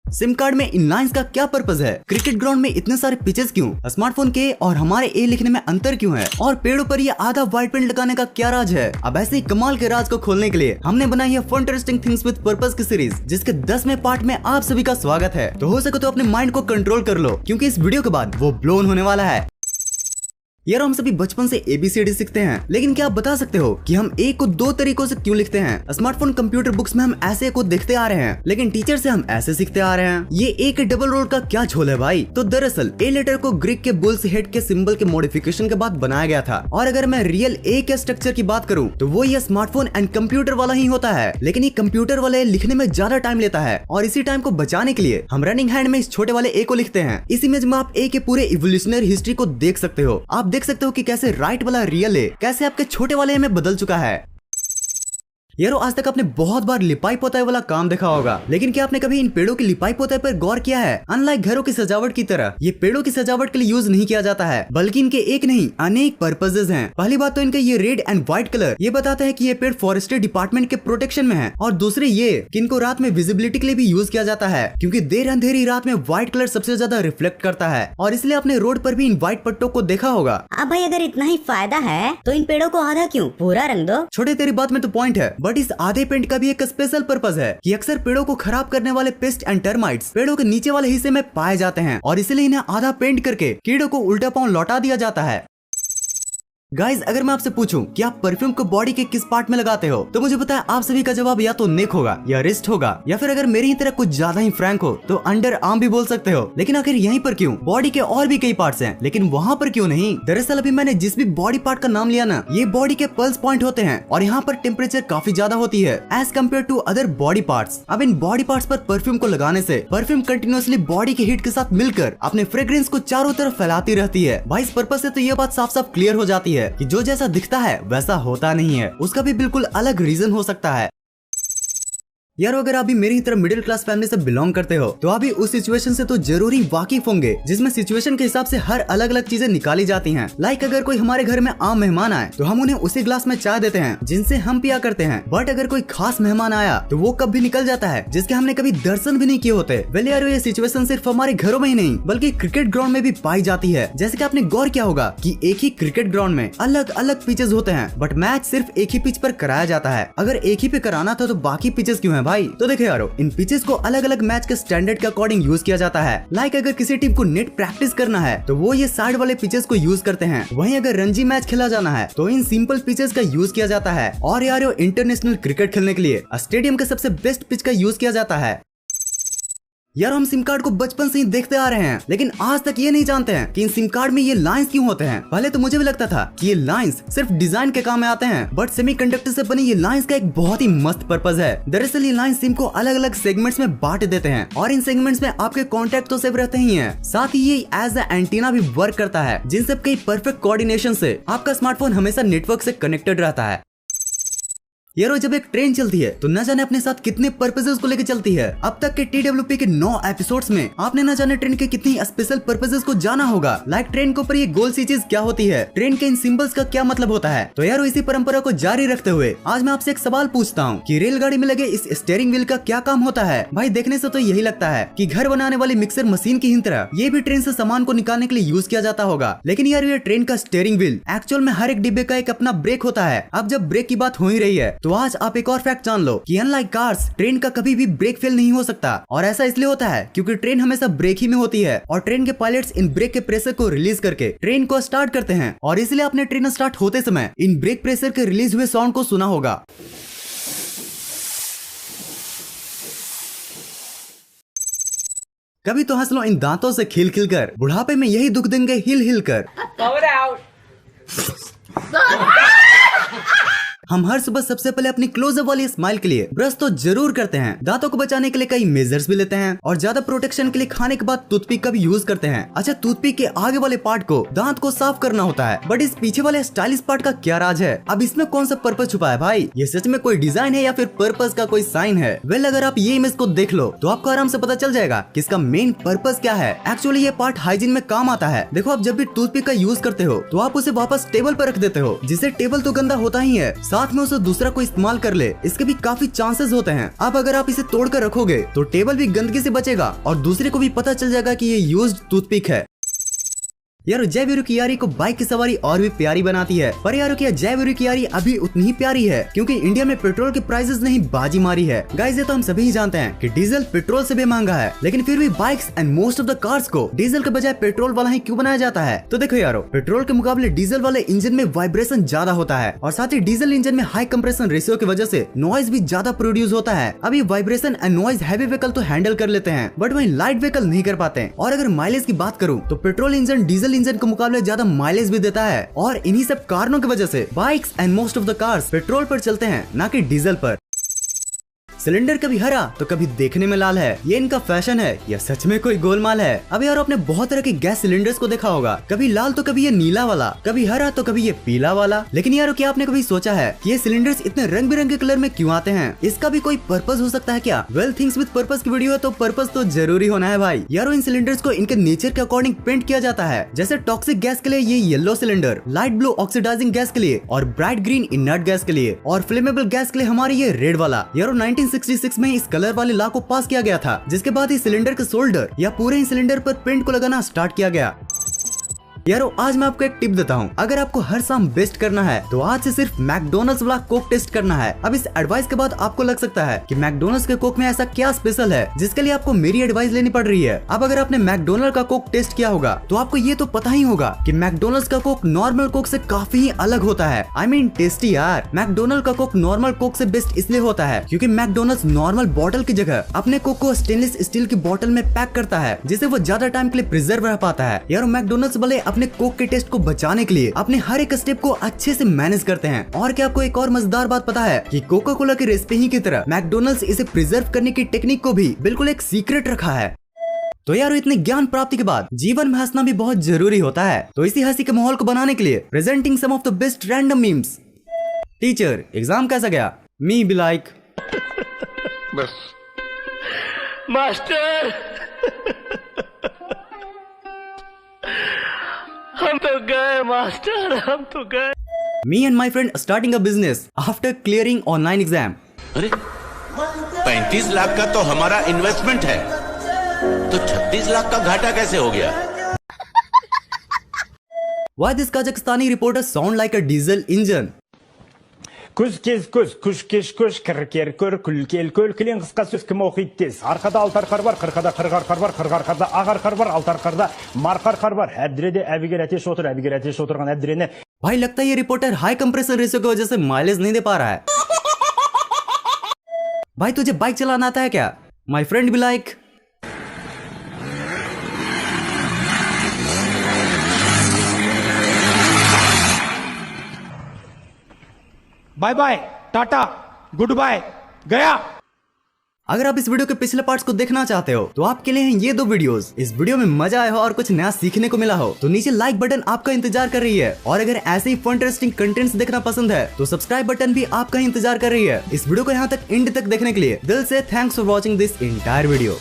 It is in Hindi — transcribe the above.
सिम कार्ड में इन लाइंस का क्या पर्पज है? क्रिकेट ग्राउंड में इतने सारे पिचेस क्यों? स्मार्टफोन के और हमारे ए लिखने में अंतर क्यों है? और पेड़ों पर ये आधा व्हाइट पेंट लगाने का क्या राज है? अब ऐसे ही कमाल के राज को खोलने के लिए हमने बनाई है फंटरेस्टिंग थिंग्स विद पर्पस की सीरीज, जिसके 10वें पार्ट में आप सभी का स्वागत है। तो हो सके तो अपने माइंड को कंट्रोल कर लो, क्योंकि इस वीडियो के बाद वो ब्लोन होने वाला है। यार हम सभी बचपन से ABCD सीखते हैं, लेकिन क्या आप बता सकते हो कि हम ए को दो तरीकों से क्यों लिखते हैं? स्मार्टफोन कंप्यूटर बुक्स में हम ऐसे को देखते आ रहे हैं, लेकिन टीचर से हम ऐसे सीखते आ रहे हैं। ये ए के डबल रोल का क्या झोल है भाई? तो दरअसल ए लेटर को ग्रीक के बुल्स हेड के सिंबल के मॉडिफिकेशन के बाद बनाया गया था। और अगर मैं रियल ए के स्ट्रक्चर की बात करूँ तो वो ये स्मार्टफोन एंड कंप्यूटर वाला ही होता है, लेकिन ये कंप्यूटर वाले लिखने में ज्यादा टाइम लेता है। और इसी टाइम को बचाने के लिए हम रनिंग हैंड में इस छोटे वाले ए को लिखते हैं। इस इमेज में आप ए के पूरे इवोल्यूशनरी हिस्ट्री को देख सकते हो। आप देख सकते हो कि कैसे राइट वाला रियल है कैसे आपके छोटे वाले में बदल चुका है। यारो आज तक आपने बहुत बार लिपाई पोताई वाला काम देखा होगा, लेकिन क्या आपने कभी इन पेड़ों की लिपाई पोताई पर गौर किया है? अनलाइक घरों की सजावट की तरह ये पेड़ों की सजावट के लिए यूज नहीं किया जाता है, बल्कि इनके एक नहीं अनेक पर्पसेस हैं। पहली बात तो इनका ये रेड एंड व्हाइट कलर ये बताता है कि ये पेड़ फॉरेस्ट्री डिपार्टमेंट के प्रोटेक्शन में है। और दूसरे ये कि इनको रात में विजिबिलिटी के लिए भी यूज किया जाता है, क्योंकि देर अंधेरी रात में व्हाइट कलर सबसे ज्यादा रिफ्लेक्ट करता है। और इसलिए आपने रोड पर भी इन व्हाइट पट्टों को देखा होगा। अब भाई अगर इतना ही फायदा है तो इन पेड़ों को आधा क्यों पूरा रंग दो। छोटे तेरी बात में तो पॉइंट है, बट इस आधे पेंट का भी एक स्पेशल पर्पस है कि अक्सर पेड़ों को खराब करने वाले पेस्ट एंड टर्माइट्स पेड़ों के नीचे वाले हिस्से में पाए जाते हैं, और इसलिए इन्हें आधा पेंट करके कीड़ों को उल्टा पांव लौटा दिया जाता है। गाइज अगर मैं आपसे पूछूं कि आप परफ्यूम को बॉडी के किस पार्ट में लगाते हो, तो मुझे पता है आप सभी का जवाब या तो नेक होगा या रिस्ट होगा, या फिर अगर मेरी ही तरह कुछ ज्यादा ही फ्रैंक हो तो अंडर आर्म भी बोल सकते हो। लेकिन आखिर यहीं पर क्यों? बॉडी के और भी कई पार्ट्स हैं, लेकिन वहाँ पर क्यों नहीं? दरअसल अभी मैंने जिस भी बॉडी पार्ट का नाम लिया ना, ये बॉडी के पल्स पॉइंट होते हैं, और यहाँ पर टेम्परेचर काफी ज्यादा होती है as compared to other body parts. अब इन बॉडी पार्ट्स पर परफ्यूम को लगाने से परफ्यूम कंटिन्यूअसली बॉडी के हीट के साथ मिलकर अपने फ्रेग्रेंस को चारों तरफ फैलाती रहती है। भाई इस पर्पस से तो ये बात साफ साफ क्लियर हो जाती है कि जो जैसा दिखता है वैसा होता नहीं है, उसका भी बिल्कुल अलग रीजन हो सकता है। यार अगर आप भी मेरी तरह मिडिल क्लास फैमिली से बिलोंग करते हो तो आप भी उस सिचुएशन से तो जरूरी वाकिफ होंगे, जिसमें सिचुएशन के हिसाब से हर अलग अलग चीजें निकाली जाती हैं। लाइक अगर कोई हमारे घर में आम मेहमान आए तो हम उन्हें उसी ग्लास में चाय देते हैं जिनसे हम पिया करते हैं। बट अगर कोई खास मेहमान आया तो वो कब भी निकल जाता है जिसके हमने कभी दर्शन भी नहीं किए होते। वेल यार ये सिचुएशन सिर्फ हमारे घरों में ही नहीं बल्कि क्रिकेट ग्राउंड में भी पाई जाती है। जैसे कि आपने गौर किया होगा कि एक ही क्रिकेट ग्राउंड में अलग अलग पिचेस होते हैं, बट मैच सिर्फ एक ही पिच पर कराया जाता है। अगर एक ही पे कराना था तो बाकी पिचेस क्यों है भाई? तो देखो यारो इन पिचेस को अलग अलग मैच के स्टैंडर्ड के अकॉर्डिंग यूज किया जाता है। लाइक अगर किसी टीम को नेट प्रैक्टिस करना है तो वो ये साइड वाले पिचेस को यूज करते हैं। वहीं अगर रणजी मैच खेला जाना है तो इन सिंपल पिचेस का यूज किया जाता है। और यार इंटरनेशनल क्रिकेट खेलने के लिए स्टेडियम के सबसे बेस्ट पिच का यूज किया जाता है। यार हम सिम कार्ड को बचपन से ही देखते आ रहे हैं, लेकिन आज तक ये नहीं जानते हैं कि इन सिम कार्ड में ये लाइंस क्यों होते हैं। पहले तो मुझे भी लगता था कि ये लाइंस सिर्फ डिजाइन के काम में आते हैं, बट सेमीकंडक्टर से बनी ये लाइंस का एक बहुत ही मस्त पर्पस है। दरअसल ये लाइंस सिम को अलग अलग सेगमेंट्स में बांट देते हैं, और इन सेगमेंट्स में आपके कॉन्टैक्ट तो सेव रहते ही हैं, साथ ही ये एज ए एंटीना भी वर्क करता है, जिन सब के परफेक्ट कोऑर्डिनेशन से आपका स्मार्टफोन हमेशा नेटवर्क से कनेक्टेड रहता है। यारो जब एक ट्रेन चलती है तो न जाने अपने साथ कितने पर्पसेस को लेकर चलती है। अब तक के TWP के 9 एपिसोड्स में आपने न जाने ट्रेन के कितनी स्पेशल पर्पसेस को जाना होगा। लाइक ट्रेन के ऊपर ये गोल सी चीज क्या होती है, ट्रेन के इन सिंबल्स का क्या मतलब होता है। तो यारो इसी परंपरा को जारी रखते हुए आज मैं आपसे एक सवाल पूछता हूँ कि रेलगाड़ी में लगे इस स्टीयरिंग व्हील का क्या काम होता है। भाई देखने से तो यही लगता है कि घर बनाने वाली मिक्सर मशीन की ही तरह ये भी ट्रेन से सामान को निकालने के लिए यूज किया जाता होगा। लेकिन यार ये ट्रेन का स्टीयरिंग व्हील एक्चुअल में हर एक डिब्बे का एक अपना ब्रेक होता है। अब जब ब्रेक की बात हो ही रही है तो आज आप एक और फैक्ट जान लो कि अनलाइक कार्स ट्रेन का कभी भी ब्रेक फेल नहीं हो सकता। और ऐसा इसलिए होता है क्योंकि ट्रेन हमेशा ब्रेक ही में होती है, और ट्रेन के पायलट्स इन ब्रेक के प्रेशर को रिलीज करके ट्रेन को स्टार्ट करते हैं। और इसलिए आपने ट्रेन स्टार्ट होते समय इन ब्रेक प्रेशर के रिलीज हुए साउंड को सुना होगा। कभी तो हंस लो इन दांतों से खिल खिल कर, बुढ़ापे में यही दुख देंगे हिल हिल कर। हम हर सुबह सबसे पहले अपनी क्लोजअप वाली स्माइल के लिए ब्रश तो जरूर करते हैं। दांतों को बचाने के लिए कई मेजर्स भी लेते हैं, और ज्यादा प्रोटेक्शन के लिए खाने के बाद टूथपिक का भी यूज करते हैं। अच्छा टूथपिक के आगे वाले पार्ट को दांत को साफ करना होता है, बट इस पीछे वाले स्टाइलिश पार्ट का क्या राज है? अब इसमें कौन सा पर्पस छुपा है भाई? ये सच में कोई डिजाइन है या फिर पर्पस का कोई साइन है? वेल अगर आप ये इमेज को देख लो तो आपको आराम से पता चल जाएगा कि इसका मेन पर्पस क्या है। एक्चुअली ये पार्ट हाइजीन में काम आता है। देखो आप जब भी टूथपिक का यूज करते हो तो आप उसे वापस टेबल पर रख देते हो, जिससे टेबल तो गंदा होता ही है, साथ में उसे दूसरा कोई इस्तेमाल कर ले, इसके भी काफी चांसेस होते हैं। अब अगर आप इसे तोड़ कर रखोगे तो टेबल भी गंदगी से बचेगा और दूसरे को भी पता चल जाएगा कि ये यूज्ड टूथपिक है। यारो जयवीरू की यारी को बाइक की सवारी और भी प्यारी बनाती है, पर यारो क्या जयवीरू की यारी अभी उतनी ही प्यारी है क्योंकि इंडिया में पेट्रोल के प्राइसेस ने ही बाजी मारी है। गाइस ये तो हम सभी ही जानते हैं कि डीजल पेट्रोल से भी महंगा है, लेकिन फिर भी bikes and most of the cars को डीजल के बजाय पेट्रोल वाला ही क्यों बनाया जाता है? तो देखो यारो, पेट्रोल के मुकाबले डीजल वाले इंजन में वाइब्रेशन ज्यादा होता है और साथ ही डीजल इंजन में हाई कंप्रेशन रेशियो की वजह से नॉइज भी ज्यादा प्रोड्यूस होता है। अभी vibration and noise heavy vehicle तो हैंडल कर लेते हैं, बट वही लाइट व्हीकल नहीं कर पाते। और अगर माइलेज की बात करूँ तो पेट्रोल इंजन डीजल इंजन के मुकाबले माइलेज भी देता है और इन्हीं सब कारणों की वजह से bikes and most of the cars petrol पर चलते हैं, ना कि डीजल पर। सिलेंडर कभी हरा तो कभी देखने में लाल है, ये इनका फैशन है या सच में कोई गोलमाल है? अब यार आपने बहुत तरह के गैस सिलेंडर्स को देखा होगा, कभी लाल तो कभी ये नीला वाला, कभी हरा तो कभी ये पीला वाला। लेकिन यार क्या आपने कभी सोचा है कि ये सिलेंडर्स इतने रंग बिरंगे कलर में क्यों आते हैं? इसका भी कोई पर्पस हो सकता है क्या? वेल थिंग्स विद पर्पस की वीडियो है तो पर्पस तो जरूरी होना है भाई। यारो इन सिलेंडर्स को इनके नेचर के अकॉर्डिंग पेंट किया जाता है। जैसे टॉक्सिक गैस के लिए ये yellow cylinder, light blue oxidising gas के लिए और ब्राइट ग्रीन इनर्ट गैस के लिए और फ्लेमेबल गैस के लिए हमारी ये रेड वाला। यारो 1966 में इस कलर वाले लॉ को पास किया गया था, जिसके बाद ही सिलेंडर के शोल्डर या पूरे ही सिलेंडर पर पेंट को लगाना स्टार्ट किया गया। यारो आज मैं आपको एक टिप देता हूँ, अगर आपको हर शाम बेस्ट करना है तो आज से सिर्फ मैकडोनल्ड्स वाला कोक टेस्ट करना है। अब इस एडवाइस के बाद आपको लग सकता है कि मैकडोनल्ड्स के कोक में ऐसा क्या स्पेशल है जिसके लिए आपको मेरी एडवाइस लेनी पड़ रही है। अब अगर आपने मैकडोनल्ड का कोक टेस्ट किया होगा तो आपको ये तो पता ही होगा कि मैकडोनल्ड्स का कोक नॉर्मल कोक से काफी ही अलग होता है। आई मीन टेस्टी यार। मैकडोनल्ड का कोक नॉर्मल कोक से बेस्ट इसलिए होता है क्योंकि मैकडोनल्ड्स नॉर्मल बॉटल की जगह अपने कोक को स्टेनलेस स्टील की बॉटल में पैक करता है, जिससे वो ज्यादा टाइम के लिए प्रिजर्व रह पाता है। यार मैकडोनल्ड्स वाले अपने कोक के टेस्ट बचाने के लिए अपने हर एक स्टेप को अच्छे से मैनेज करते हैं। और क्या आपको एक और मजेदार बात पता है कि कोका कोला की रेसिपी ही की तरह मैकडोनल्ड्स इसे प्रिजर्व करने की टेक्निक को भी बिल्कुल एक सीक्रेट रखा है। तो यार इतने ज्ञान प्राप्ति के बाद जीवन में हंसना भी बहुत जरूरी होता है, तो इसी हंसी के माहौल को बनाने के लिए presenting some of the best random memes. Teacher exam कैसा गया? मी बी लाइक बस मास्टर हम तो गए मास्टर, हम तो गए। Me and my friend starting a business after clearing online exam. अरे 35 लाख का तो हमारा इन्वेस्टमेंट है, तो 36 लाख का घाटा कैसे हो गया? Why this Kazakhstani reporter sound like a diesel engine? Күз кез көз, күш кеш көш, кір көр, күл кілең қысқа сөз кім оқиды тез. Арқада алты арқар бар, қырқада қырық арқар бар, қырық арқарда ақ арқар бар, алты арқарда марқа арқар бар. Әбдіреде әбігер әтеш отыр, әбігер әтеш отырған әбдірені. भाई लगता है ये रिपोर्टर हाई कंप्रेसर रेशियो की वजह से माइलेज नहीं दे पा रहा है। भाई तुझे बाइक चलाना आता है क्या? माई फ्रेंड भी like bye bye, tata, goodbye, गया। अगर आप इस वीडियो के पिछले पार्ट्स को देखना चाहते हो तो आपके लिए हैं ये दो वीडियोस। इस वीडियो में मजा आया हो और कुछ नया सीखने को मिला हो तो नीचे लाइक बटन आपका इंतजार कर रही है, और अगर ऐसे ही फन इंटरेस्टिंग कंटेंट्स देखना पसंद है तो सब्सक्राइब बटन भी आपका इंतजार कर रही है। इस वीडियो को यहाँ तक एंड तक देखने के लिए दिल से thanks for watching this entire video.